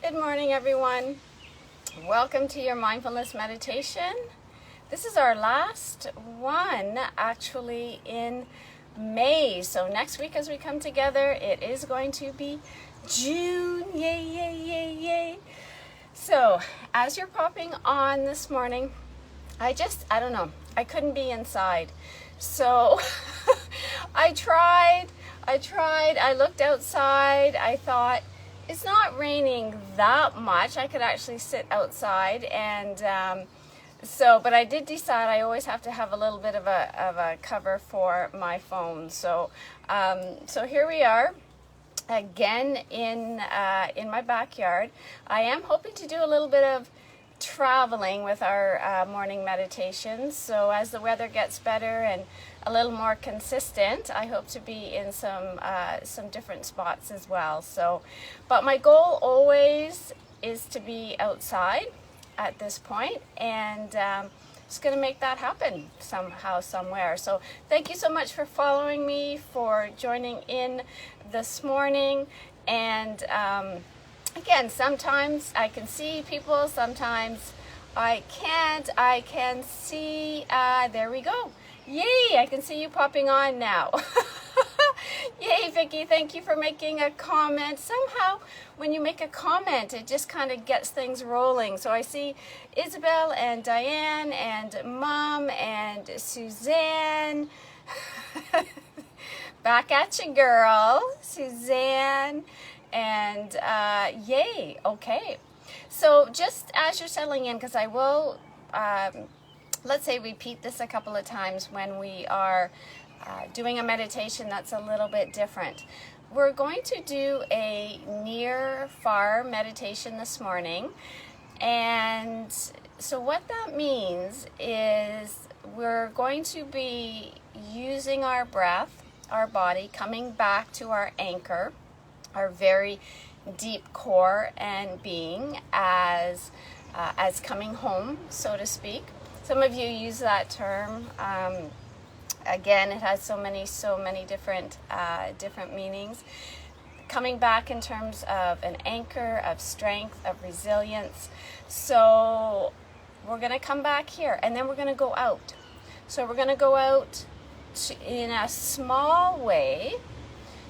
Good morning, everyone. Welcome to your mindfulness meditation. This is our last one actually in May. So next week as we come together, it is going to be June. Yay, yay, yay, yay. So as you're popping on this morning, I don't know, I couldn't be inside. So I tried, I looked outside, I thought, it's not raining that much. I could actually sit outside, and but I did decide I always have to have a little bit of a cover for my phone. So here we are again in my backyard. I am hoping to do a little bit of traveling with our morning meditations. So as the weather gets better and a little more consistent, I hope to be in some different spots as well. So, but my goal always is to be outside at this point, and just going to make that happen somehow, somewhere. So thank you so much for following me, for joining in this morning. And again, sometimes I can see people, sometimes I can't. I can see, there we go. Yay, I can see you popping on now. Yay, Vicky, thank you for making a comment. Somehow, when you make a comment, it just kind of gets things rolling. So I see Isabel and Diane and Mom and Suzanne. Back at you, girl. Suzanne. And yay, okay. So just as you're settling in, because I will, let's say, repeat this a couple of times when we are doing a meditation that's a little bit different. We're going to do a near-far meditation this morning. And so what that means is we're going to be using our breath, our body, coming back to our anchor, our very deep core and being as coming home, so to speak. Some of you use that term. Again, it has so many different meanings. Coming back in terms of an anchor, of strength, of resilience. So we're going to come back here, and then we're going to go out. So we're going to go out in a small way.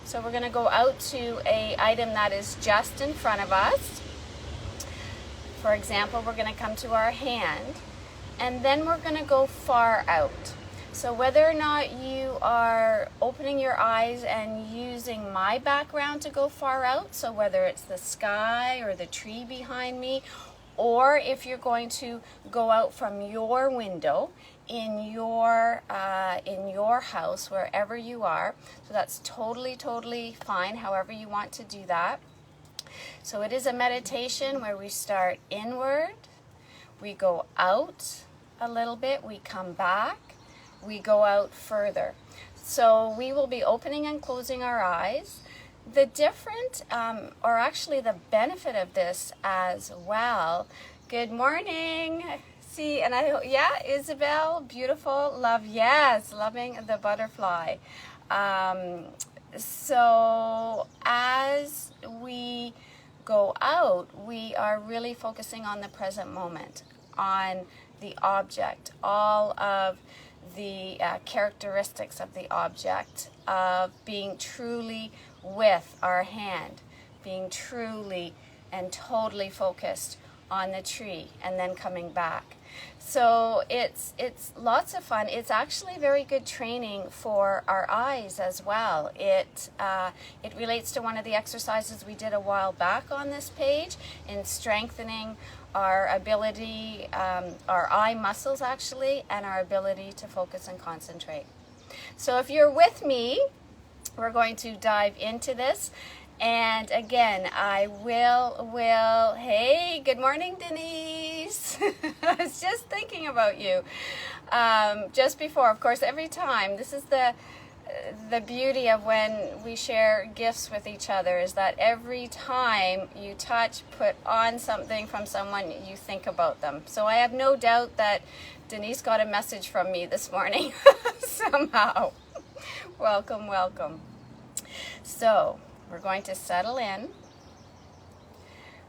So we're going to go out to an item that is just in front of us. For example, we're going to come to our hand, and then we're going to go far out. So whether or not you are opening your eyes and using my background to go far out, so whether it's the sky or the tree behind me, or if you're going to go out from your window in your house, wherever you are, so that's totally fine, however you want to do that. So it is a meditation where we start inward, we go out a little bit, we come back, we go out further. So we will be opening and closing our eyes. The different, or actually the benefit of this as well. Good morning. See, and yeah, Isabel, beautiful, love, yes, loving the butterfly. So as we go out, we are really focusing on the present moment, on the object, all of the characteristics of the object, of being truly with our hand, being truly and totally focused on the tree, and then coming back. So it's lots of fun. It's actually very good training for our eyes as well. It relates to one of the exercises we did a while back on this page in strengthening our ability, our eye muscles actually, and our ability to focus and concentrate. So if you're with me, we're going to dive into this. And again, I will, hey, good morning, Denise. I was just thinking about you just before. Of course, every time, this is the beauty of when we share gifts with each other, is that every time you touch, put on something from someone, you think about them. So I have no doubt that Denise got a message from me this morning somehow. Welcome, welcome. So we're going to settle in.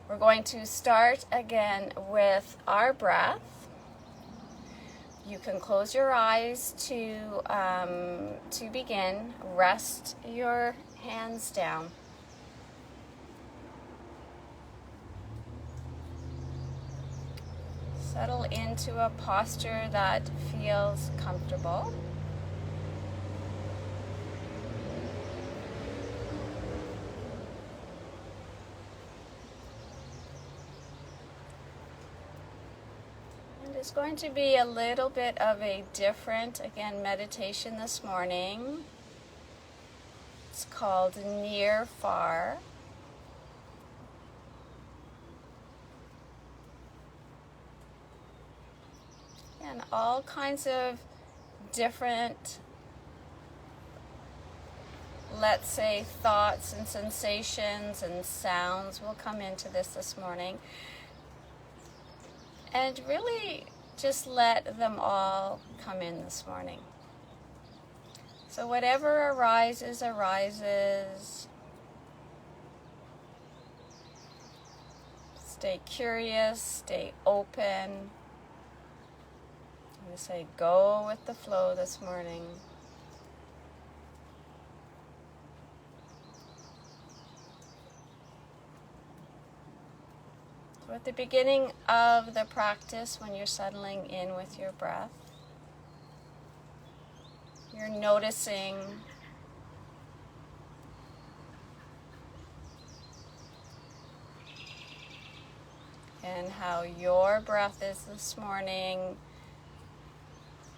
We're going to start again with our breath. You can close your eyes to begin. Rest your hands down. Settle into a posture that feels comfortable. And it's going to be a little bit of a different, again, meditation this morning. It's called Near Far. And all kinds of different, let's say, thoughts and sensations and sounds will come into this morning. And really just let them all come in this morning. So whatever arises, arises. Stay curious, stay open. I'm going to say go with the flow this morning. So at the beginning of the practice, when you're settling in with your breath, you're noticing and how your breath is this morning.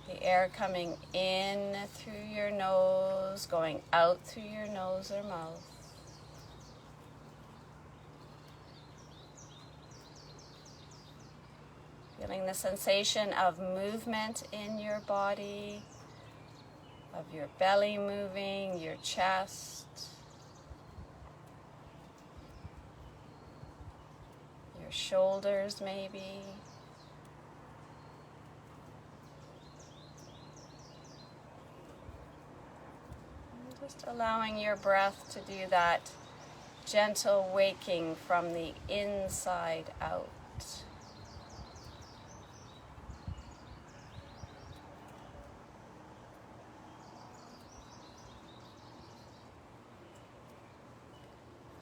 The air coming in through your nose, going out through your nose or mouth. Feeling the sensation of movement in your body, of your belly moving, your chest, your shoulders maybe. Just allowing your breath to do that gentle waking from the inside out.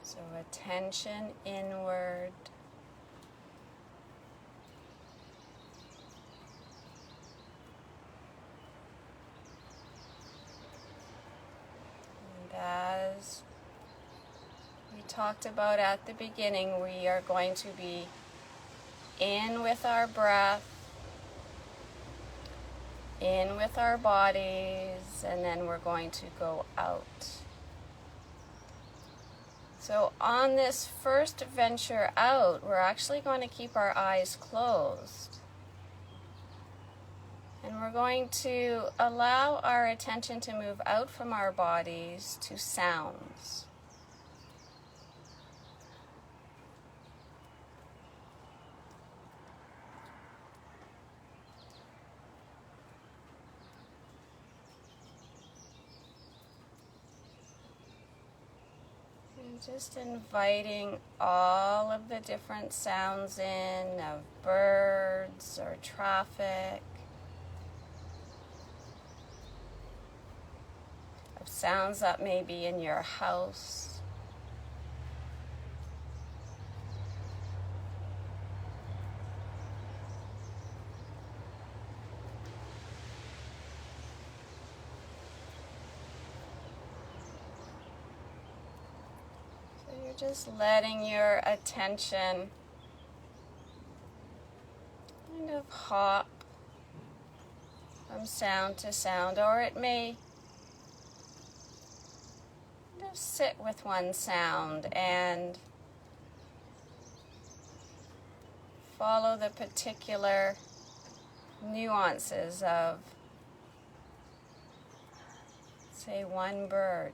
So attention inward. As we talked about at the beginning, we are going to be in with our breath, in with our bodies, and then we're going to go out. So on this first venture out, we're actually going to keep our eyes closed. And we're going to allow our attention to move out from our bodies to sounds. And just inviting all of the different sounds in of birds or traffic. Sounds that may be in your house. So you're just letting your attention kind of hop from sound to sound, or it may just sit with one sound and follow the particular nuances of, say, one bird.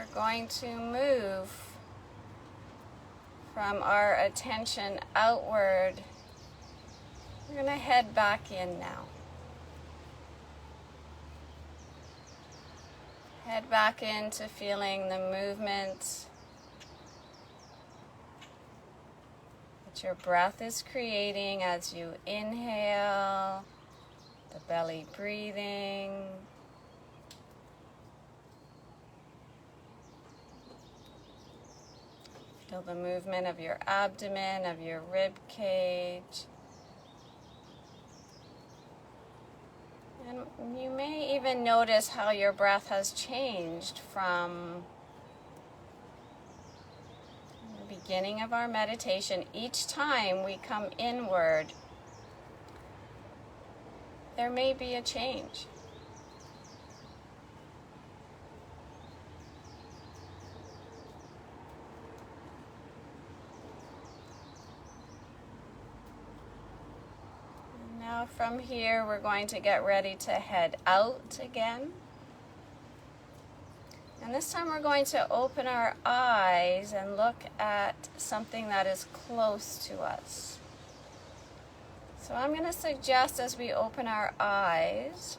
we're going to move from our attention outward. We're going to head back in now. Head back into feeling the movement that your breath is creating as you inhale, the belly breathing. Feel the movement of your abdomen, of your rib cage. And you may even notice how your breath has changed from the beginning of our meditation. Each time we come inward, there may be a change. Now from here, we're going to get ready to head out again. And this time we're going to open our eyes and look at something that is close to us. So I'm going to suggest as we open our eyes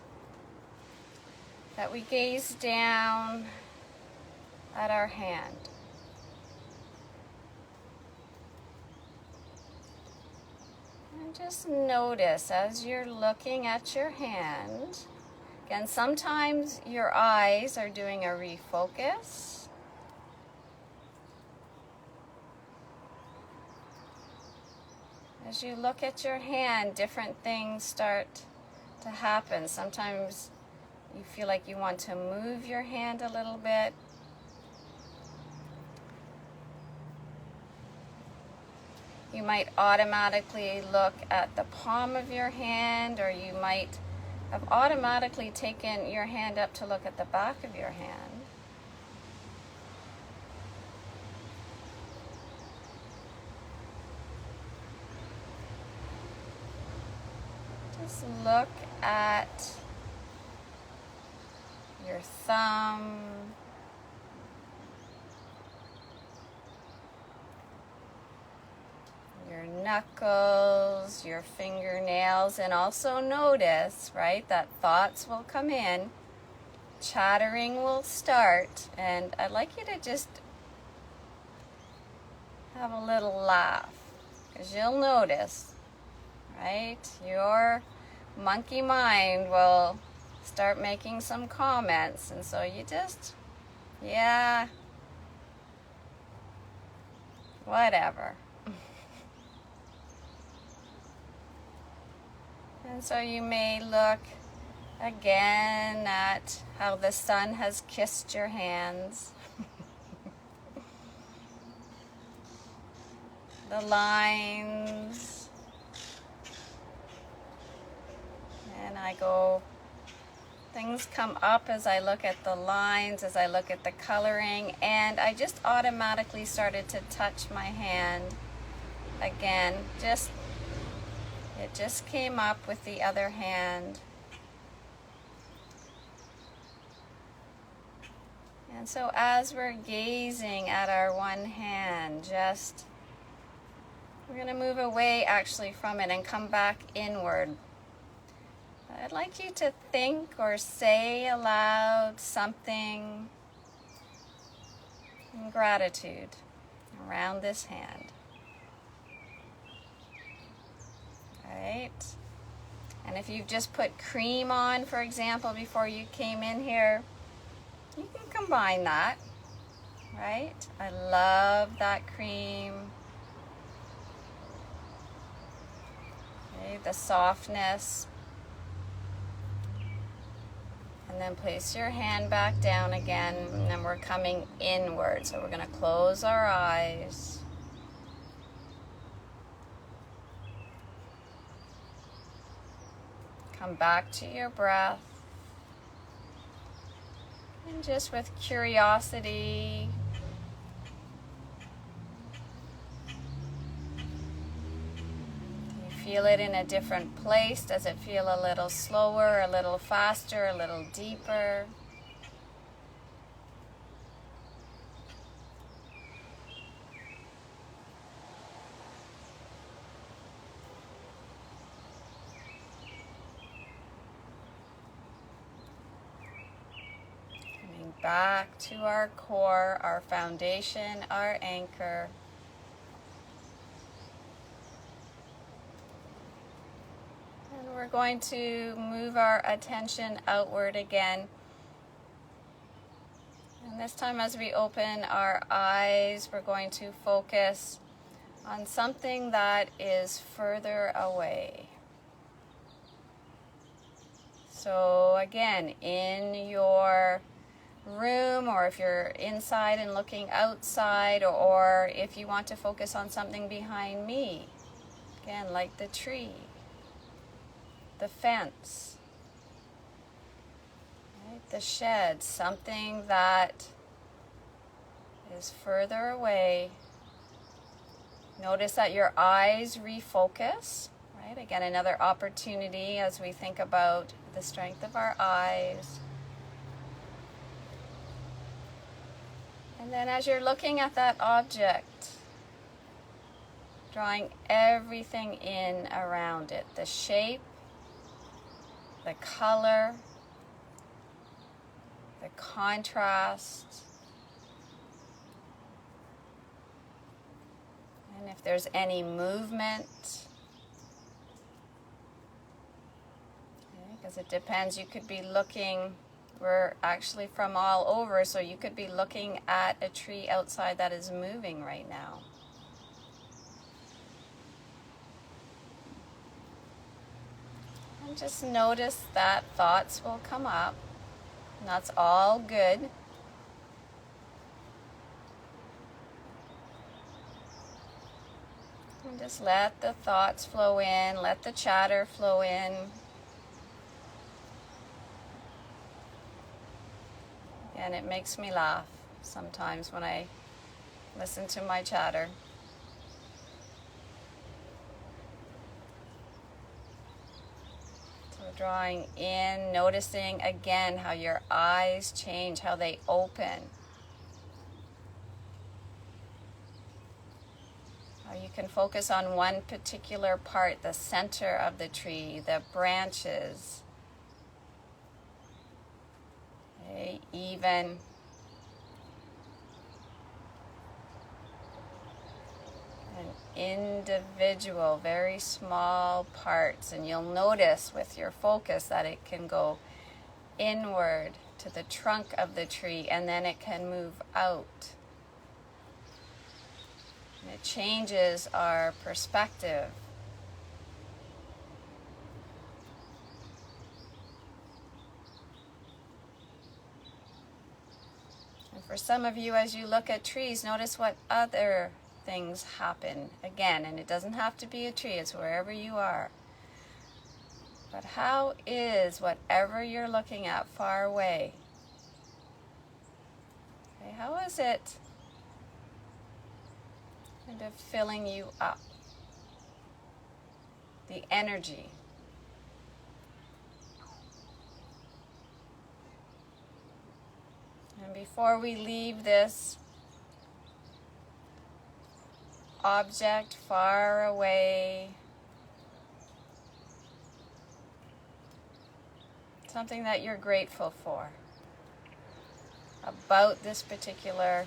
that we gaze down at our hand. And just notice as you're looking at your hand. Again, sometimes your eyes are doing a refocus. As you look at your hand, different things start to happen. Sometimes you feel like you want to move your hand a little bit. You might automatically look at the palm of your hand, or you might have automatically taken your hand up to look at the back of your hand. Just look at your thumb, your knuckles, your fingernails, and also notice, right, that thoughts will come in, chattering will start, and I'd like you to just have a little laugh, because you'll notice, right, your monkey mind will start making some comments, and so you just, yeah, whatever. And so you may look again at how the sun has kissed your hands. The lines. And things come up as I look at the lines, as I look at the coloring, and I just automatically started to touch my hand again. It just came up with the other hand. And so as we're gazing at our one hand, we're going to move away actually from it and come back inward. I'd like you to think or say aloud something in gratitude around this hand. Right? And if you've just put cream on, for example, before you came in here, you can combine that, right? I love that cream. Okay, the softness. And then place your hand back down again, and then we're coming inward. So we're going to close our eyes. Come back to your breath. And just with curiosity, you feel it in a different place. Does it feel a little slower, a little faster, a little deeper? back to our core, our foundation, our anchor. And we're going to move our attention outward again. And this time as we open our eyes, we're going to focus on something that is further away. So again, in your room, or if you're inside and looking outside, or if you want to focus on something behind me, again, like the tree, the fence, right, the shed, something that is further away. Notice that your eyes refocus, right? Again, another opportunity as we think about the strength of our eyes. And then as you're looking at that object, drawing everything in around it, the shape, the color, the contrast, and if there's any movement. Because it depends, you could be looking, we're actually from all over, so you could be looking at a tree outside that is moving right now. And just notice that thoughts will come up, and that's all good. And just let the thoughts flow in, let the chatter flow in. And it makes me laugh sometimes when I listen to my chatter. So drawing in, noticing again how your eyes change, how they open. How you can focus on one particular part, the center of the tree, the branches. Okay, even an individual, very small parts, and you'll notice with your focus that it can go inward to the trunk of the tree, and then it can move out. And it changes our perspective. For some of you, as you look at trees, notice what other things happen. Again, and it doesn't have to be a tree, it's wherever you are. But how is whatever you're looking at far away? Okay, how is it kind of filling you up? The energy. And before we leave this object far away, something that you're grateful for about this particular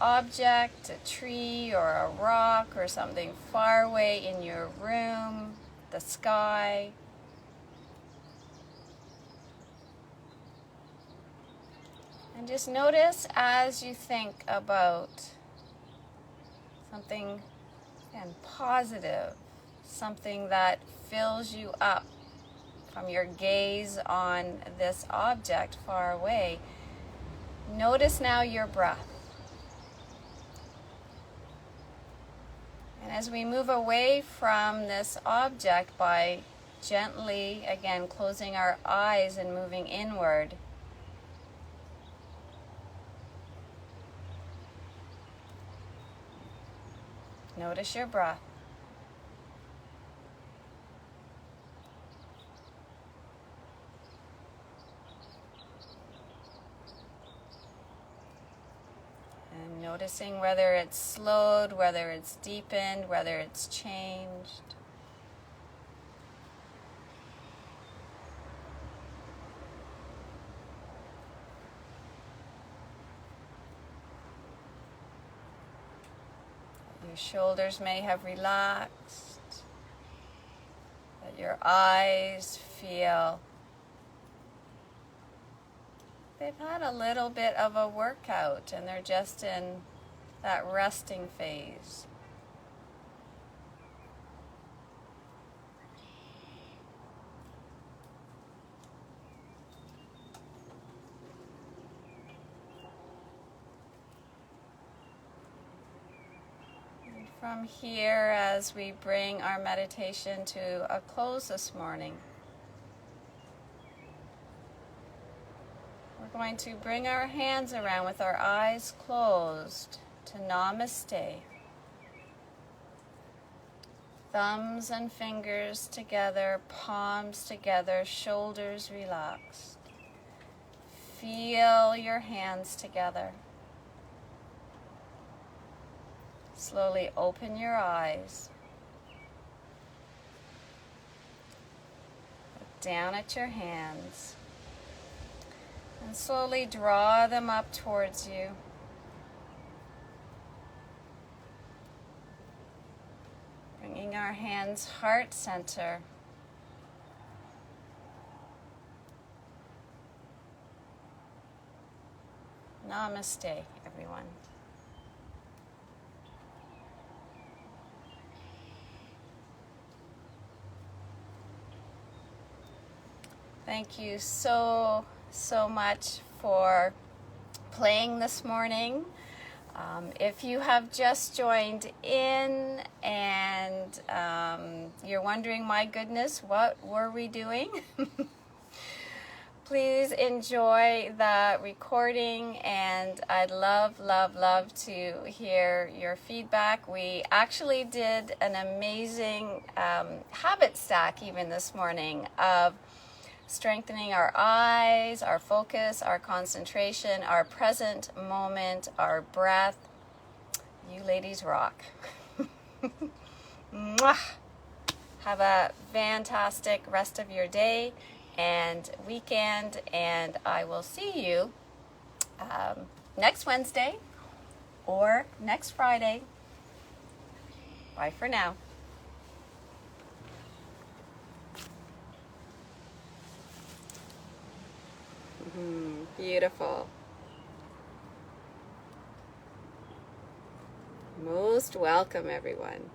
object, a tree or a rock or something far away in your room, the sky. And just notice as you think about something, again, positive, something that fills you up from your gaze on this object far away. Notice now your breath. And as we move away from this object by gently, again, closing our eyes and moving inward, notice your breath. And noticing whether it's slowed, whether it's deepened, whether it's changed. Your shoulders may have relaxed, but your eyes feel they've had a little bit of a workout and they're just in that resting phase. From here, as we bring our meditation to a close this morning, we're going to bring our hands around with our eyes closed to Namaste. Thumbs and fingers together, palms together, shoulders relaxed. Feel your hands together. Slowly open your eyes. Look down at your hands. And slowly draw them up towards you. Bringing our hands heart center. Namaste, everyone. Thank you so much for playing this morning. If you have just joined in and you're wondering, my goodness, what were we doing? Please enjoy the recording, and I'd love to hear your feedback. We actually did an amazing habit stack even this morning of strengthening our eyes, our focus, our concentration, our present moment, our breath. You ladies rock. Mwah! Have a fantastic rest of your day and weekend, and I will see you next Wednesday or next Friday. Bye for now. Beautiful. Most welcome, everyone.